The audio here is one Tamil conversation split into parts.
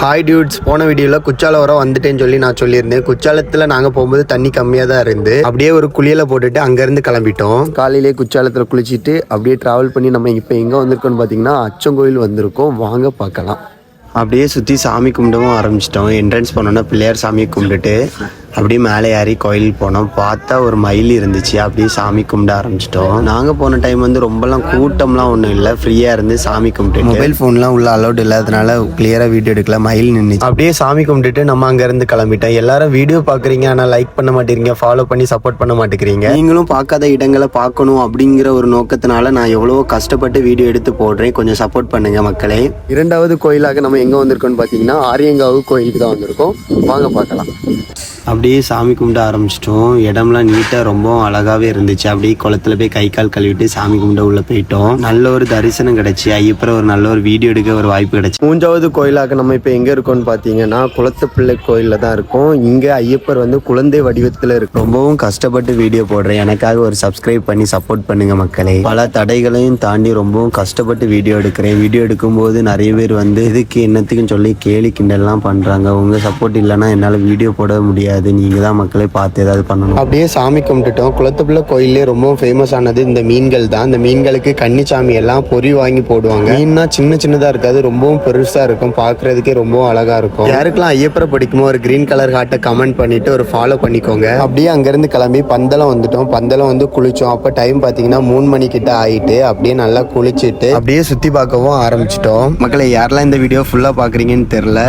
ஹாய் டியூட்ஸ், போன வீடியோவில் குற்றாலம் வர வந்துட்டேன்னு சொல்லி நான் சொல்லியிருந்தேன். குற்றாலத்தில் நாங்கள் போகும்போது தண்ணி கம்மியாக தான் இருந்து அப்படியே ஒரு குளியலை போட்டுட்டு அங்கேருந்து கிளம்பிட்டோம். காலையிலே குற்றாலத்தில் குளிச்சுட்டு அப்படியே ட்ராவல் பண்ணி நம்ம இப்போ எங்கே வந்திருக்கோம்னு பார்த்தீங்கன்னா அச்சங்கோயில் வந்திருக்கோம். வாங்க பார்க்கலாம். அப்படியே சுற்றி சாமி கும்பிடவும் ஆரம்பிச்சிட்டோம். என்ட்ரன்ஸ் போனோன்னா பிள்ளையார் சாமியை கும்பிட்டுட்டு அப்படியே மேலே ஏறி கோயில் போனோம். பார்த்தா ஒரு மயில் இருந்துச்சு. அப்படியே சாமி கும்பிட ஆரம்பிச்சிட்டோம். நாங்கள் போன டைம் வந்து ரொம்பலாம் கூட்டம்லாம் ஒன்றும் இல்லை, ஃப்ரீயாக இருந்து சாமி கும்பிட்டு மொபைல் ஃபோன்லாம் உள்ள அலௌட் இல்லாதனால கிளியராக வீடியோ எடுக்கல. மயில் நின்றுச்சு. அப்படியே சாமி கும்பிட்டுட்டு நம்ம அங்கேருந்து கிளம்பிட்டோம். எல்லாரும் வீடியோ பார்க்குறீங்க, ஆனால் லைக் பண்ண மாட்டேங்கிறீங்க, ஃபாலோ பண்ணி சப்போர்ட் பண்ண மாட்டேங்கிறீங்க. நீங்களும் பார்க்காத இடங்களை பார்க்கணும் அப்படிங்கிற ஒரு நோக்கத்தினால நான் எவ்வளவோ கஷ்டப்பட்டு வீடியோ எடுத்து போடுறேன். கொஞ்சம் சப்போர்ட் பண்ணுங்க மக்களே. இரண்டாவது கோயிலாக நம்ம எங்கே வந்திருக்கோம்னு பார்த்தீங்கன்னா ஆரியங்காவு கோயிலுக்கு தான் வந்திருக்கோம். வாங்க பார்க்கலாம். அப்படியே சாமி கும்பிட ஆரம்பிச்சிட்டோம். இடம்லாம் நீட்டாக ரொம்ப அழகாகவே இருந்துச்சு. அப்படியே குளத்துல போய் கை கால் கழுவிட்டு சாமி கும்பிட உள்ள போயிட்டோம். நல்ல ஒரு தரிசனம் கிடைச்சி ஐயப்பரை ஒரு நல்ல ஒரு வீடியோ எடுக்க ஒரு வாய்ப்பு கிடைச்சி. மூன்றாவது கோயிலாக நம்ம இப்போ எங்கே இருக்கோம்னு பார்த்தீங்கன்னா குளத்துப்பிள்ளை கோயிலில் தான் இருக்கும். இங்கே ஐயப்பர் வந்து குழந்தை வடிவத்தில் இருக்கு. ரொம்பவும் கஷ்டப்பட்டு வீடியோ போடுறேன். எனக்காக ஒரு சப்ஸ்கிரைப் பண்ணி சப்போர்ட் பண்ணுங்க மக்களே. பல தடைகளையும் தாண்டி ரொம்பவும் கஷ்டப்பட்டு வீடியோ எடுக்கிறேன். வீடியோ எடுக்கும்போது நிறைய பேர் வந்து இதுக்கு என்னத்துக்குன்னு சொல்லி கேலி கிண்டல்லாம் பண்ணுறாங்க. உங்கள் சப்போர்ட் இல்லைன்னா என்னால் வீடியோ போட முடியாது. நீங்க தான் மக்களை பார்த்து ஏதாவது பண்ணணும். அப்படியே சாமி கும்பிட்டுட்டோம். குளத்துப்புள்ள கோயிலே ரொம்ப ஃபேமஸ் ஆனது இந்த மீன்கள் தான். இந்த மீன்களுக்கு கன்னிச்சாமி எல்லாம் பொறி வாங்கி போடுவாங்க. மீன்னா சின்ன சின்னதா இருக்காது, ரொம்பவும் பெருசா இருக்கும். பாக்குறதுக்கே ரொம்ப அழகா இருக்கும். யாருக்கெல்லாம் ஐயப்பரை பிடிக்குமோ ஒரு கிரீன் கலர் ஹார்ட்டை கமெண்ட் பண்ணிட்டு ஒரு ஃபாலோ பண்ணிக்கோங்க. அப்படியே அங்கிருந்து கிளம்பி பந்தளம் வந்துட்டோம். பந்தளம் வந்து குளிச்சோம். அப்ப டைம் பாத்தீங்கன்னா 3 மணி கிட்ட ஆயிட்டு அப்படியே நல்லா குளிச்சுட்டு அப்படியே சுத்தி பார்க்கவும் ஆரம்பிச்சிட்டோம். மக்களை யாரெல்லாம் இந்த வீடியோ ஃபுல்லா பாக்குறீங்கன்னு தெரியல.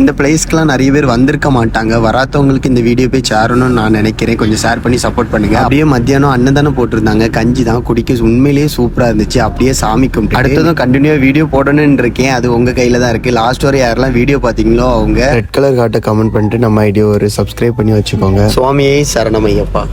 இந்த பிளேஸ்க்குலாம் நிறைய பேர் வந்திருக்க மாட்டாங்க. வராதவங்களுக்கு இந்த வீடியோ போய் சேரணும்னு நான் நினைக்கிறேன். கொஞ்சம் ஷேர் பண்ணி சப்போர்ட் பண்ணுங்க. அப்படியே மத்தியானம் அன்னதானம் போட்டிருந்தாங்க. கஞ்சி தான் குடிக்க உண்மையிலேயே சூப்பராக இருந்துச்சு. அப்படியே சாமி கும்பிட்டு அடுத்ததும் கண்டினியூவாக வீடியோ போடணும்னு இருக்கேன். அது உங்கள் கையில் தான் இருக்குது. லாஸ்ட் வரை யாரெல்லாம் வீடியோ பார்த்தீங்களோ அவங்க ரெட் கலர் காட்டை கமெண்ட் பண்ணிட்டு நம்ம ஐடியோ ஒரு சப்ஸ்கிரைப் பண்ணி வச்சுக்கோங்க. சுவாமியே சரணம் ஐயப்பா.